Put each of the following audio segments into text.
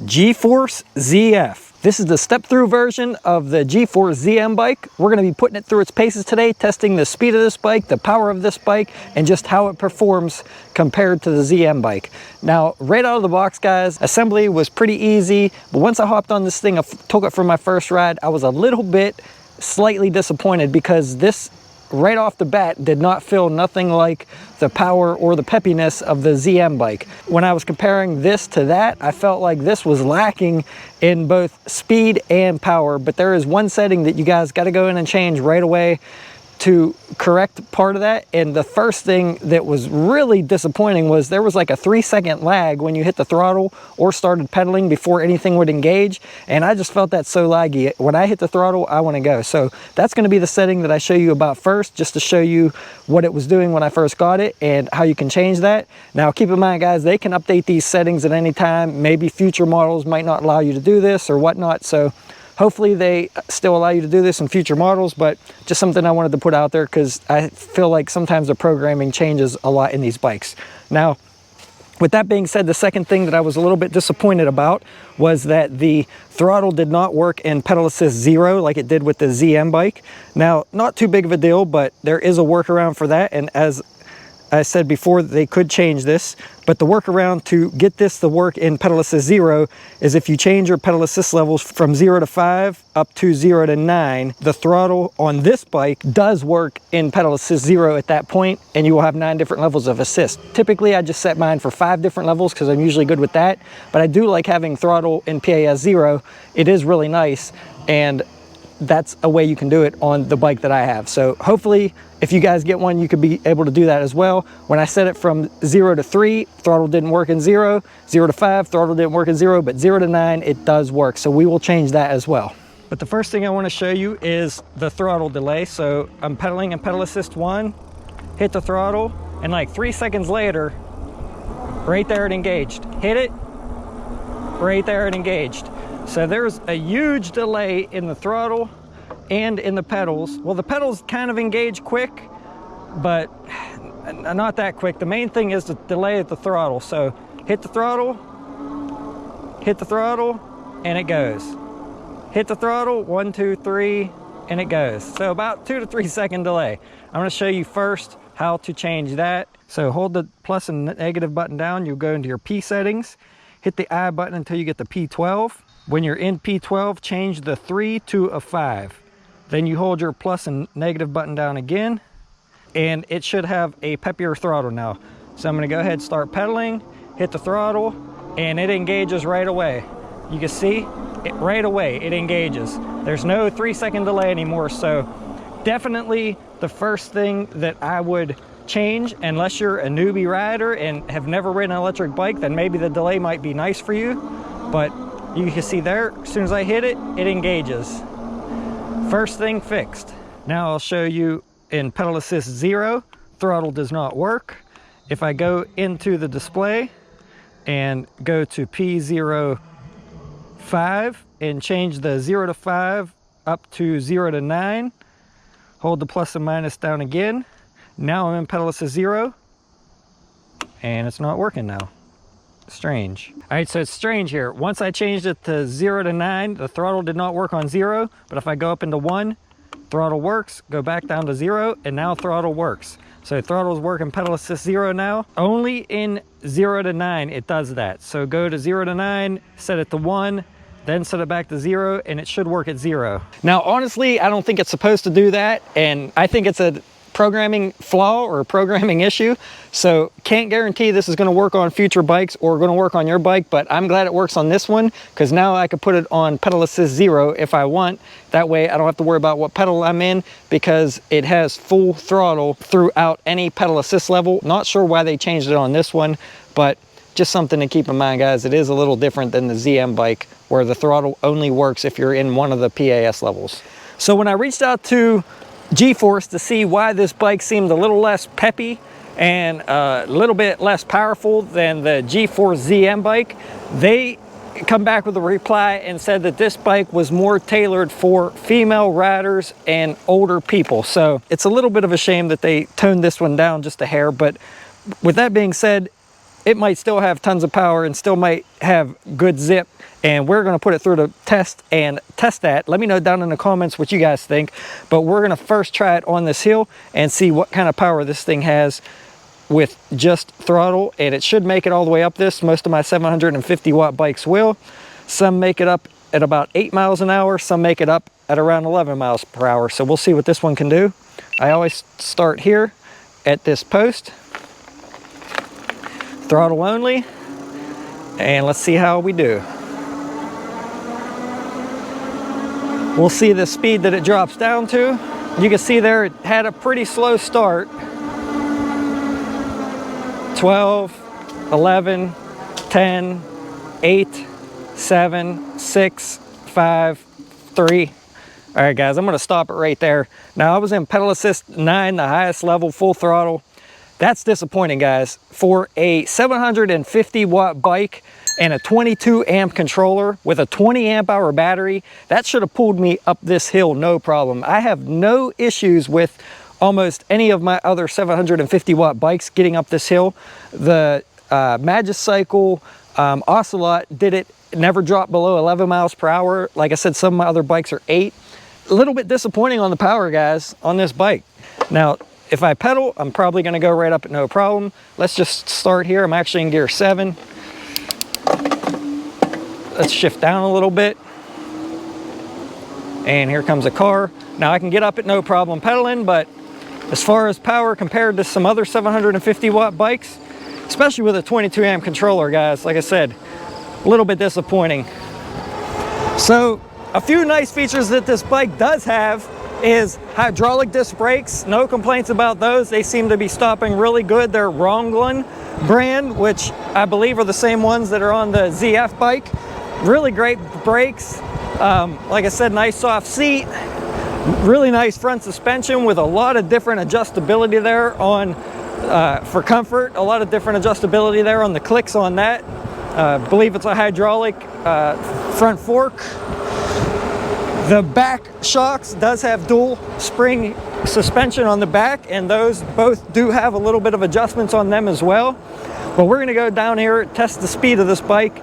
G-Force ZF. This is the step-through version of the G-Force ZF bike. We're going to be putting it through its paces today, testing the speed of this bike, the power of this bike, and just how it performs compared to the ZF bike. Now, right out of the box, guys, assembly was pretty easy, but once I hopped on this thing, I took it for my first ride, I was a little bit slightly disappointed because this right off the bat did not feel nothing like the power or the peppiness of the ZF bike. When I was comparing this to that, I felt like this was lacking in both speed and power, but there is one setting that you guys got to go in and change right away to correct part of that. And the first thing that was really disappointing was there was like a 3-second lag when you hit the throttle or started pedaling before anything would engage, and I just felt that so laggy. When I hit the throttle, I want to go. So that's going to be the setting that I show you about first, just to show you what it was doing when I first got it and how you can change that. Now keep in mind, guys, they can update these settings at any time. Maybe future models might not allow you to do this or whatnot, so hopefully they still allow you to do this in future models, but just something I wanted to put out there because I feel like sometimes the programming changes a lot in these bikes. Now, with that being said, the second thing that I was a little bit disappointed about was that the throttle did not work in pedal assist 0 like it did with the ZF bike. Now, not too big of a deal, but there is a workaround for that, and as I said before, they could change this, but the workaround to get this to work in pedal assist 0 is if you change your pedal assist levels from 0 to 5 up to 0 to 9, the throttle on this bike does work in pedal assist 0 at that point, and you will have 9 different levels of assist. Typically, I just set mine for 5 different levels because I'm usually good with that, but I do like having throttle in PAS 0. It is really nice, and that's a way you can do it on the bike that I have. So hopefully, if you guys get one, you could be able to do that as well. When I set it from 0 to 3, throttle didn't work in 0. 0 to 5, throttle didn't work in 0, but 0 to 9, it does work. So we will change that as well. But the first thing I want to show you is the throttle delay. So I'm pedaling in pedal assist 1, hit the throttle, and like 3 seconds later, right there it engaged. Hit it, right there it engaged. So there's a huge delay in the throttle and in the pedals. Well, the pedals kind of engage quick, but not that quick. The main thing is the delay at the throttle. So hit the throttle, and it goes. Hit the throttle, 1, 2, 3, and it goes. So about 2 to 3 second delay. I'm going to show you first how to change that. So hold the plus and negative button down. You'll go into your P settings. Hit the I button until you get the P12. When you're in P12, change the 3 to a 5. Then you hold your plus and negative button down again, and it should have a peppier throttle now. So I'm gonna go ahead and start pedaling, hit the throttle, and it engages right away. You can see it right away, it engages. There's no 3-second delay anymore, so definitely the first thing that I would change, unless you're a newbie rider and have never ridden an electric bike, then maybe the delay might be nice for you, but you can see there, as soon as I hit it, it engages. First thing fixed. Now I'll show you in pedal assist 0, throttle does not work. If I go into the display and go to P05 and change the 0 to 5 up to 0 to 9, hold the plus and minus down again. Now I'm in pedal assist 0, and it's not working now. Strange. All right, so it's strange here. Once I changed it to 0 to 9, the throttle did not work on 0, but if I go up into 1, throttle works, go back down to 0, and now throttle works. So throttle's working pedal assist 0 now. Only in 0 to 9 it does that. So go to 0 to 9, set it to 1, then set it back to 0, and it should work at 0. Now, honestly, I don't think it's supposed to do that, and I think it's a programming flaw or a programming issue, so can't guarantee this is going to work on future bikes or going to work on your bike, but I'm glad it works on this one because now I could put it on pedal assist 0 if I want. That way I don't have to worry about what pedal I'm in because it has full throttle throughout any pedal assist level. Not sure why they changed it on this one, but just something to keep in mind, guys. It is a little different than the ZF bike where the throttle only works if you're in one of the PAS levels. So when I reached out to G-Force to see why this bike seemed a little less peppy and a little bit less powerful than the G-Force ZF bike, they come back with a reply and said that this bike was more tailored for female riders and older people. So it's a little bit of a shame that they toned this one down just a hair, but with that being said, it might still have tons of power and still might have good zip. And we're going to put it through the test and test that. Let me know down in the comments what you guys think. But we're going to first try it on this hill and see what kind of power this thing has with just throttle. And it should make it all the way up this. Most of my 750 watt bikes will. Some make it up at about 8 miles an hour. Some make it up at around 11 miles per hour. So we'll see what this one can do. I always start here at this post. Throttle only. And let's see how we do. We'll see the speed that it drops down to. You can see there it had a pretty slow start. 12, 11, 10, 8, 7, 6, 5, 3. All right, guys, I'm gonna stop it right there. Now, I was in pedal assist 9, the highest level, full throttle. That's disappointing, guys. For a 750 watt bike and a 22 amp controller with a 20 amp hour battery, that should have pulled me up this hill no problem. I have no issues with almost any of my other 750 watt bikes getting up this hill. The Magicycle Ocelot did it, never dropped below 11 miles per hour. Like I said, some of my other bikes are 8. A little bit disappointing on the power, guys, on this bike. Now, if I pedal, I'm probably gonna go right up at no problem. Let's just start here. I'm actually in gear 7. Let's shift down a little bit. And here comes a car. Now I can get up at no problem pedaling, but as far as power compared to some other 750 watt bikes, especially with a 22 amp controller, guys, like I said, a little bit disappointing. So a few nice features that this bike does have is hydraulic disc brakes. No complaints about those. They seem to be stopping really good. They're Ronglin brand, which I believe are the same ones that are on the ZF bike. Really great brakes. Like I said, nice soft seat. Really nice front suspension with a lot of different adjustability there on for comfort. A lot of different adjustability there on the clicks on that. I believe it's a hydraulic front fork. The back shocks does have dual spring suspension on the back, and those both do have a little bit of adjustments on them as well. But we're gonna go down here, test the speed of this bike.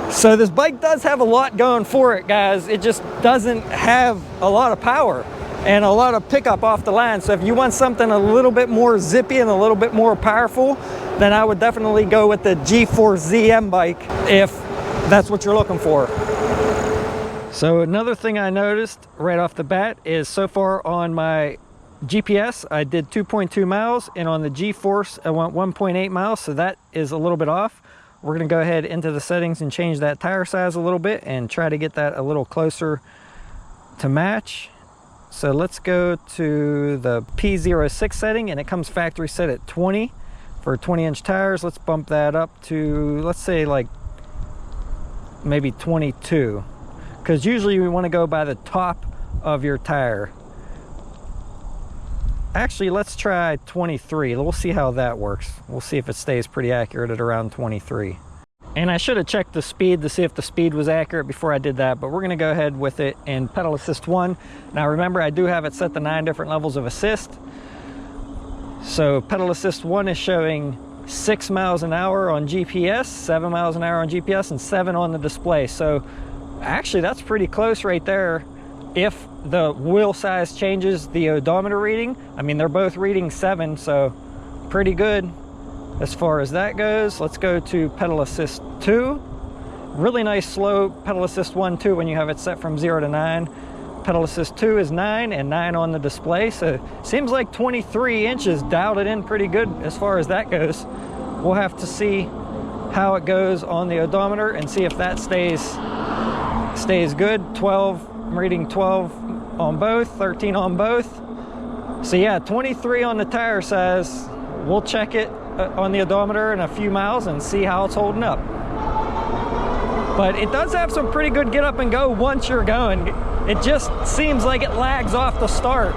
So this bike does have a lot going for it, guys. It just doesn't have a lot of power and a lot of pickup off the line. So if you want something a little bit more zippy and a little bit more powerful, then I would definitely go with the G-Force ZF bike if that's what you're looking for. So another thing I noticed right off the bat is so far on my GPS, I did 2.2 miles, and on the G-Force, I went 1.8 miles, so that is a little bit off. We're gonna go ahead into the settings and change that tire size a little bit and try to get that a little closer to match. So let's go to the P06 setting, and it comes factory set at 20 for 20-inch tires. Let's bump that up to, let's say, like maybe 22. Because usually we want to go by the top of your tire. Actually, let's try 23. We'll see how that works. We'll see if it stays pretty accurate at around 23. And I should have checked the speed to see if the speed was accurate before I did that, but we're going to go ahead with it in pedal assist 1. Now remember, I do have it set to 9 different levels of assist. So pedal assist 1 is showing 6 miles an hour on GPS, 7 miles an hour on GPS, and 7 on the display. So actually, that's pretty close right there. If the wheel size changes the odometer reading, I mean, they're both reading 7, so pretty good as far as that goes. Let's go to pedal assist 2. Really nice slow pedal assist 1 too when you have it set from 0 to 9. Pedal assist 2 is 9 and 9 on the display, so seems like 23 inches dialed it in pretty good as far as that goes. We'll have to see how it goes on the odometer and see if that stays good. 12, I'm reading 12 on both, 13 on both. So yeah, 23 on the tire size. We'll check it on the odometer in a few miles and see how it's holding up. But it does have some pretty good get up and go once you're going. It just seems like it lags off the start.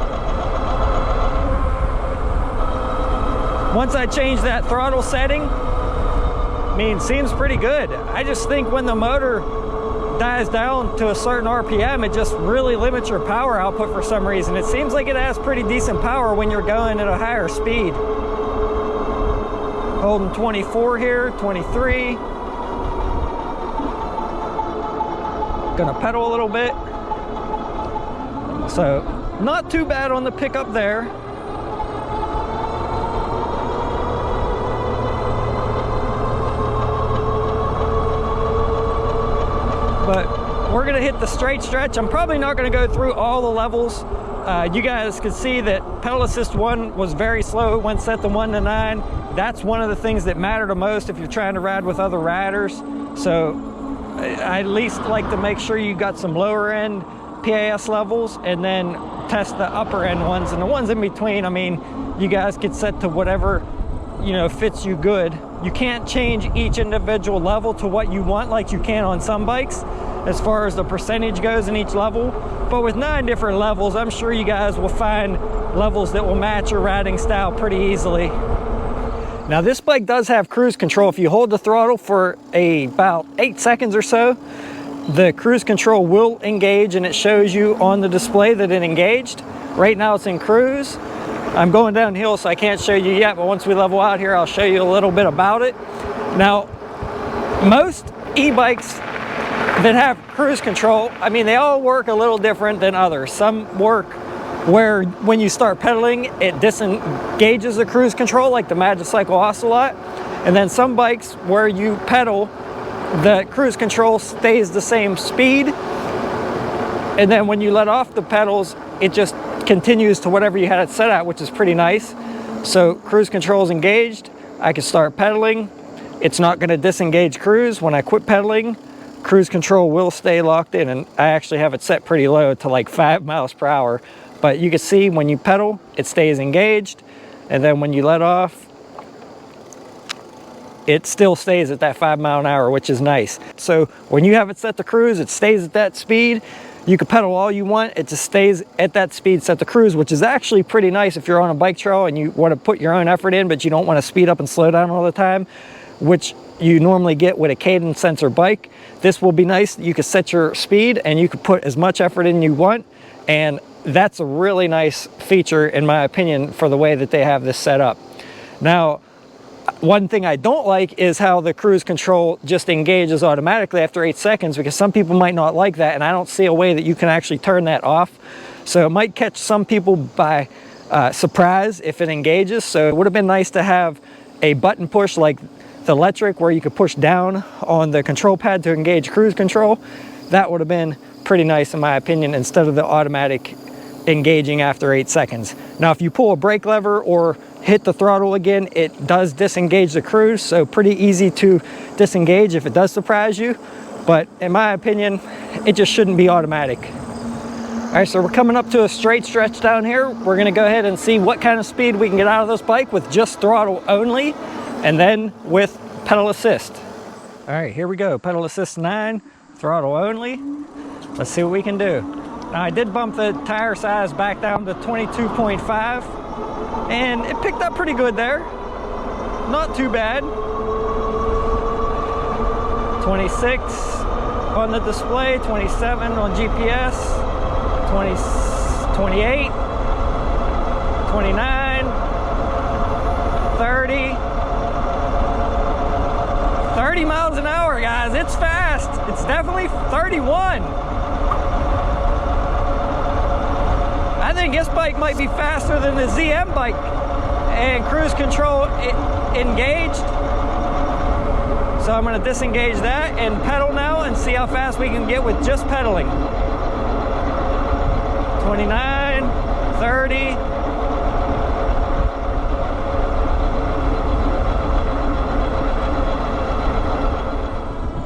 Once I change that throttle setting, I mean, seems pretty good. I just think when the motor dies down to a certain RPM, it just really limits your power output for some reason. It seems like it has pretty decent power when you're going at a higher speed. Holding 24 here, 23. Gonna pedal a little bit. So not too bad on the pickup there. But we're gonna hit the straight stretch. I'm probably not gonna go through all the levels. You guys could see that pedal assist 1 was very slow. It went set to 1 to 9. That's one of the things that matter the most if you're trying to ride with other riders. So I at least like to make sure you got some lower end PAS levels and then test the upper end ones. And the ones in between, I mean, you guys could set to whatever, you know, fits you good. You can't change each individual level to what you want like you can on some bikes as far as the percentage goes in each level. But with 9 different levels, I'm sure you guys will find levels that will match your riding style pretty easily. Now this bike does have cruise control. If you hold the throttle for about 8 seconds or so, the cruise control will engage and it shows you on the display that it engaged. Right now it's in cruise. I'm going downhill so I can't show you yet, but once we level out here, I'll show you a little bit about it. Now, most e-bikes that have cruise control, I mean, they all work a little different than others. Some work where when you start pedaling, it disengages the cruise control, like the Magicycle Ocelot. And then some bikes where you pedal, the cruise control stays the same speed. And then when you let off the pedals, it just continues to whatever you had it set at, which is pretty nice. So cruise control is engaged. I can start pedaling. It's not going to disengage cruise. When I quit pedaling, cruise control will stay locked in, and I actually have it set pretty low to like 5 miles per hour. But you can see when you pedal, it stays engaged, and then when you let off, it still stays at that 5 mile an hour, which is nice. So when you have it set to cruise, it stays at that speed. You can pedal all you want, it just stays at that speed set to cruise, which is actually pretty nice if you're on a bike trail and you want to put your own effort in, but you don't want to speed up and slow down all the time, which you normally get with a cadence sensor bike. This will be nice. You can set your speed and you can put as much effort in you want, and that's a really nice feature in my opinion for the way that they have this set up. Now, one thing I don't like is how the cruise control just engages automatically after 8 seconds, because some people might not like that, and I don't see a way that you can actually turn that off. So it might catch some people by surprise if it engages. So it would have been nice to have a button push like the electric where you could push down on the control pad to engage cruise control. That would have been pretty nice in my opinion, instead of the automatic engaging after 8 seconds. Now if you pull a brake lever or hit the throttle again, it does disengage the cruise, so pretty easy to disengage if it does surprise you. But in my opinion, it just shouldn't be automatic. All right, so we're coming up to a straight stretch down here. We're gonna go ahead and see what kind of speed we can get out of this bike with just throttle only, and then with pedal assist. All right, here we go, pedal assist 9, throttle only. Let's see what we can do. Now I did bump the tire size back down to 22.5, and it picked up pretty good there. Not too bad. 26 on the display, 27 on GPS, 28, 29, 30 miles an hour, guys. It's fast. It's definitely 31. I think this bike might be faster than the ZM bike, and cruise control engaged. So I'm going to disengage that and pedal now and see how fast we can get with just pedaling. 29, 30.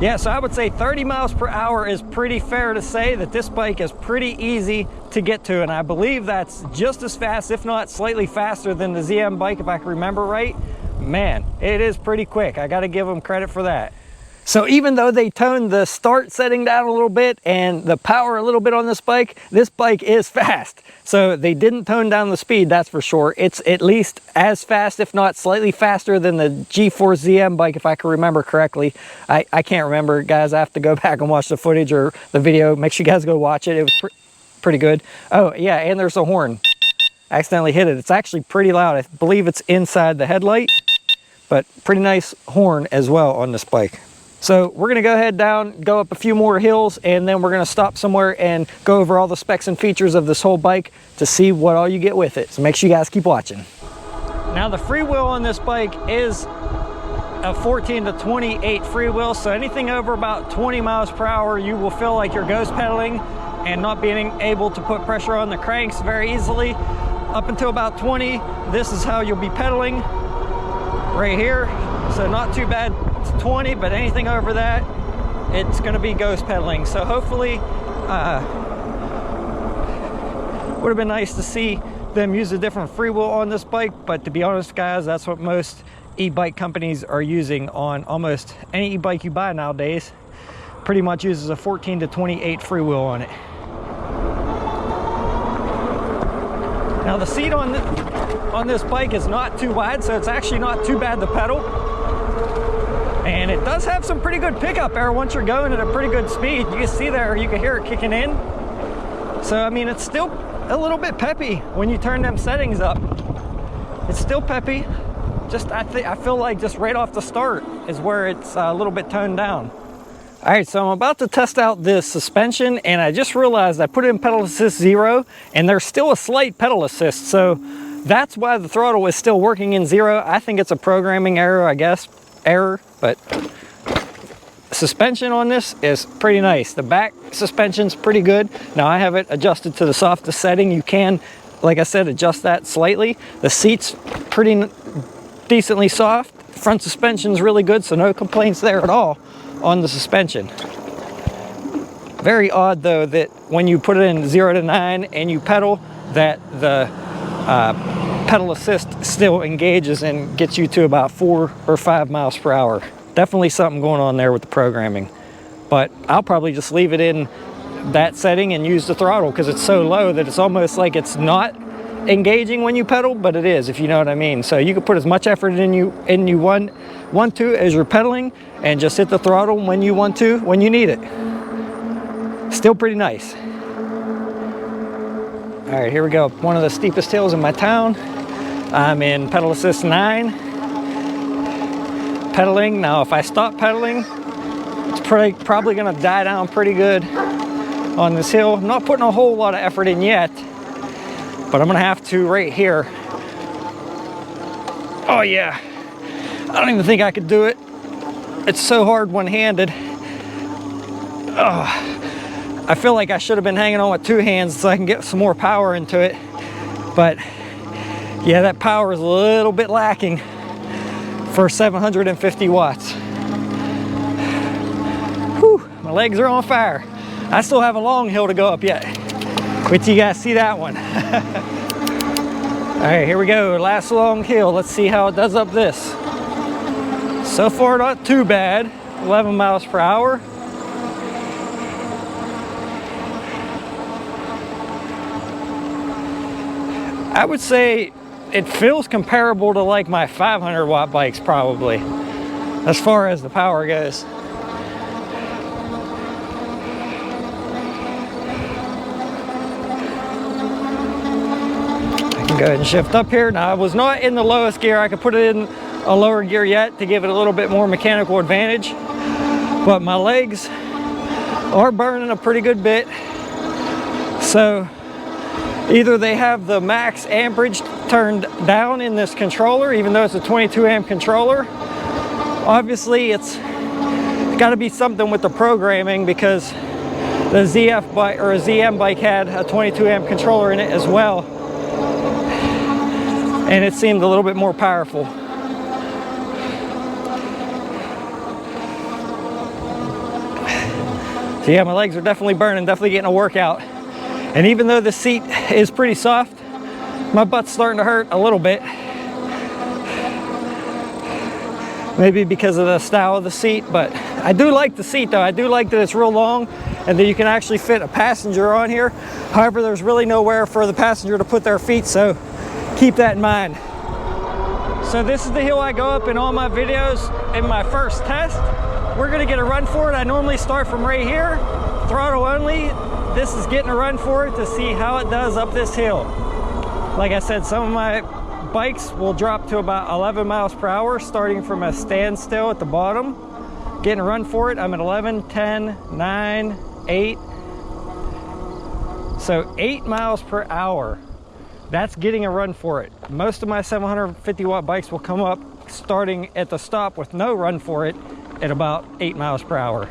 Yeah, so I would say 30 miles per hour is pretty fair to say that this bike is pretty easy to get to, and I believe that's just as fast, if not slightly faster than the ZM bike, if I can remember right. Man, it is pretty quick. I got to give them credit for that. So even though they toned the start setting down a little bit and the power a little bit on this bike is fast. So they didn't tone down the speed, that's for sure. It's at least as fast, if not slightly faster than the G-Force ZF bike, if I can remember correctly. I can't remember, guys. I have to go back and watch the footage or the video. Make sure you guys go watch it. It was pretty good. Oh yeah, and there's a horn. I accidentally hit it. It's actually pretty loud. I believe it's inside the headlight. but pretty nice horn as well on this bike. So we're gonna go ahead down, go up a few more hills, and then we're gonna stop somewhere and go over all the specs and features of this whole bike to see what all you get with it. So make sure you guys keep watching. Now the freewheel on this bike is a 14 to 28 freewheel, so anything over about 20 miles per hour, you will feel like you're ghost pedaling and not being able to put pressure on the cranks very easily. Up until about 20, this is how you'll be pedaling right here. So not too bad to 20, but anything over that, it's going to be ghost pedaling. So hopefully, would have been nice to see them use a different freewheel on this bike, but to be honest guys, that's what most e-bike companies are using on almost any e-bike you buy nowadays. Pretty much uses a 14 to 28 freewheel on it. Now the seat on this bike is not too wide, so it's actually not too bad to pedal. And it does have some pretty good pickup air once you're going at a pretty good speed. You can see there, you can hear it kicking in. So I mean, it's still a little bit peppy when you turn them settings up. It's still peppy. Just I feel like just right off the start is where it's a little bit toned down. All right, so I'm about to test out this suspension, and I just realized I put it in pedal assist 0, and there's still a slight pedal assist, so that's why the throttle is still working in 0. I think it's a programming error, I guess, but suspension on this is pretty nice. The back suspension's pretty good. Now I have it adjusted to the softest setting. You can, like I said, adjust that slightly. The seat's pretty decently soft. Front suspension's really good, so no complaints there at all on the suspension. Very odd though that when you put it in 0 to 9 and you pedal, that the pedal assist still engages and gets you to about 4 or 5 miles per hour. Definitely something going on there with the programming. But I'll probably just leave it in that setting and use the throttle because it's so low that it's almost like it's not engaging when you pedal, but it is, if you know what I mean. So you can put as much effort in you want to as you're pedaling, and just hit the throttle when you want to, when you need it. Still pretty nice. All right, here we go. One of the steepest hills in my town. I'm in pedal assist 9. Pedaling. Now if I stop pedaling, it's probably gonna die down pretty good on this hill. I'm not putting a whole lot of effort in yet, but I'm gonna have to right here. Oh yeah, I don't even think I could do it. It's so hard one-handed. Oh, I feel like I should have been hanging on with 2 hands so I can get some more power into it. But yeah, that power is a little bit lacking for 750 watts. Whew, my legs are on fire. I still have a long hill to go up yet. Wait till you guys see that one. All right, here we go, last long hill. Let's see how it does up this. So far, not too bad. 11 miles per hour. I would say it feels comparable to like my 500 watt bikes probably, as far as the power goes. I can go ahead and shift up here. Now I was not in the lowest gear. I could put it in a lower gear yet to give it a little bit more mechanical advantage, but my legs are burning a pretty good bit. So either they have the max amperage turned down in this controller, even though it's a 22 amp controller. Obviously it's got to be something with the programming, because the ZF bike or a ZM bike had a 22 amp controller in it as well, and it seemed a little bit more powerful. So yeah, my legs are definitely burning, definitely getting a workout. And even though the seat is pretty soft, my butt's starting to hurt a little bit. Maybe because of the style of the seat, but I do like the seat though. I do like that it's real long and that you can actually fit a passenger on here. However, there's really nowhere for the passenger to put their feet, so keep that in mind. So this is the hill I go up in all my videos in my first test. We're gonna get a run for it. I normally start from right here, throttle only. This is getting a run for it to see how it does up this hill. Like I said, some of my bikes will drop to about 11 miles per hour, starting from a standstill at the bottom. Getting a run for it, I'm at 11, 10, 9, 8. So 8 miles per hour. That's getting a run for it. Most of my 750 watt bikes will come up starting at the stop with no run for it at about 8 miles per hour.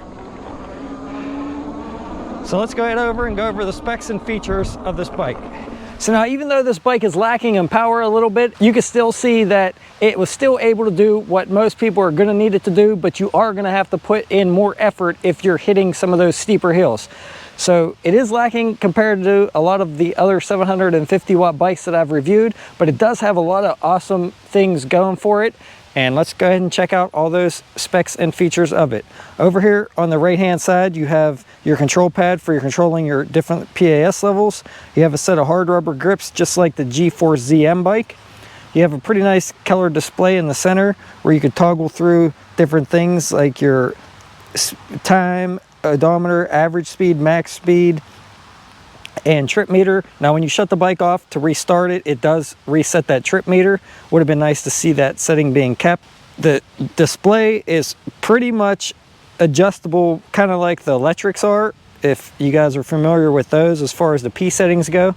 So let's go ahead over and go over the specs and features of this bike. So now, even though this bike is lacking in power a little bit, you can still see that it was still able to do what most people are going to need it to do, but you are going to have to put in more effort if you're hitting some of those steeper hills. So it is lacking compared to a lot of the other 750 watt bikes that I've reviewed, but it does have a lot of awesome things going for it. And let's go ahead and check out all those specs and features of it. Over here on the right hand side, you have your control pad for your controlling your different PAS levels. You have a set of hard rubber grips just like the G-Force ZF Ebike. You have a pretty nice color display in the center where you could toggle through different things like your time, odometer, average speed, max speed, and trip meter. Now when you shut the bike off to restart it, it does reset that trip meter. Would have been nice to see that setting being kept. The display is pretty much adjustable, kind of like the electrics are, if you guys are familiar with those as far as the P settings go.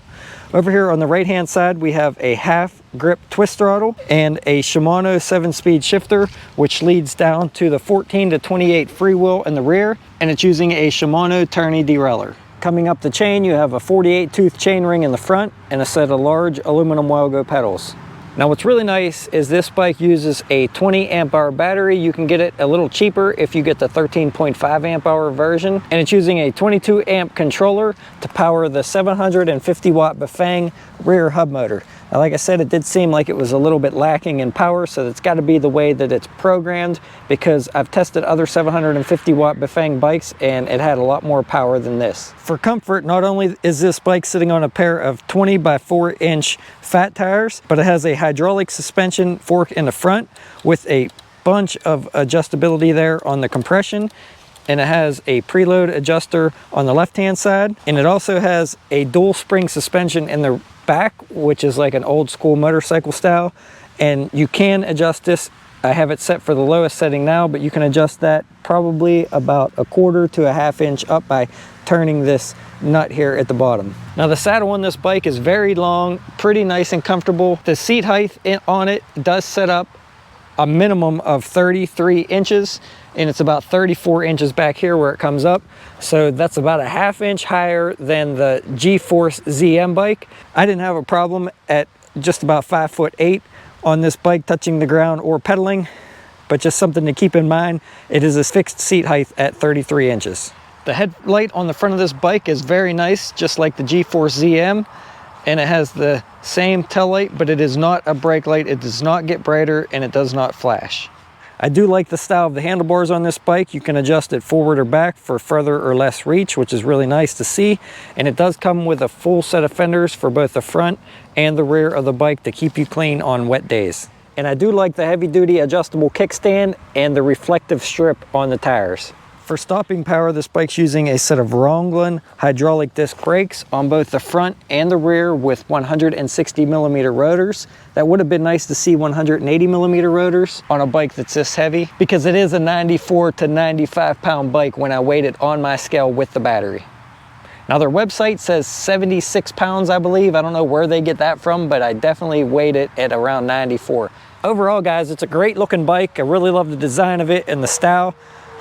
Over here on the right hand side, we have a half grip twist throttle and a Shimano 7-speed shifter, which leads down to the 14 to 28 freewheel in the rear, and it's using a Shimano tourney derailleur. Coming up the chain, you have a 48 tooth chain ring in the front and a set of large aluminum Wildgo pedals. Now what's really nice is this bike uses a 20 amp hour battery. You can get it a little cheaper if you get the 13.5 amp hour version, and it's using a 22 amp controller to power the 750 watt Bafang rear hub motor. Now, like I said, it did seem like it was a little bit lacking in power, so it's got to be the way that it's programmed, because I've tested other 750 watt Bafang bikes and it had a lot more power than this. For comfort, not only is this bike sitting on a pair of 20 by 4 inch fat tires, but it has a hydraulic suspension fork in the front with a bunch of adjustability there on the compression, and it has a preload adjuster on the left hand side, and it also has a dual spring suspension in the back, which is like an old school motorcycle style, and you can adjust this. I have it set for the lowest setting now, but you can adjust that probably about 1/4 to 1/2 inch up by turning this nut here at the bottom. Now the saddle on this bike is very long, pretty nice and comfortable. The seat height on it does set up a minimum of 33 inches, and it's about 34 inches back here where it comes up. So that's about 1/2 inch higher than the G-Force ZF Ebike. I didn't have a problem at just about 5'8" on this bike touching the ground or pedaling, but just something to keep in mind, it is a fixed seat height at 33 inches. The headlight on the front of this bike is very nice, just like the G-Force ZF, and it has the same tail light, but it is not a brake light. It does not get brighter and it does not flash. I do like the style of the handlebars on this bike. You can adjust it forward or back for further or less reach, which is really nice to see. And it does come with a full set of fenders for both the front and the rear of the bike to keep you clean on wet days. And I do like the heavy duty adjustable kickstand and the reflective strip on the tires. For stopping power, this bike's using a set of Wrangler hydraulic disc brakes on both the front and the rear with 160 millimeter rotors. That would have been nice to see 180 millimeter rotors on a bike that's this heavy, because it is a 94 to 95 pound bike when I weighed it on my scale with the battery. Now their website says 76 pounds, I believe. I don't know where they get that from, but I definitely weighed it at around 94. Overall, guys, it's a great looking bike. I really love the design of it and the style.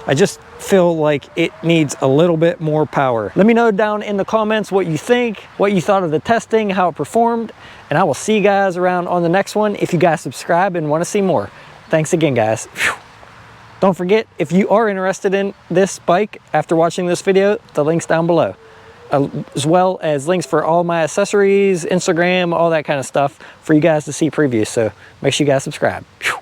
I just feel like it needs a little bit more power. Let me know down in the comments what you think, what you thought of the testing, how it performed, and I will see you guys around on the next one if you guys subscribe and want to see more. Thanks again, guys. Whew. Don't forget, if you are interested in this bike after watching this video, the link's down below, as well as links for all my accessories, Instagram, all that kind of stuff for you guys to see previews. So make sure you guys subscribe. Whew.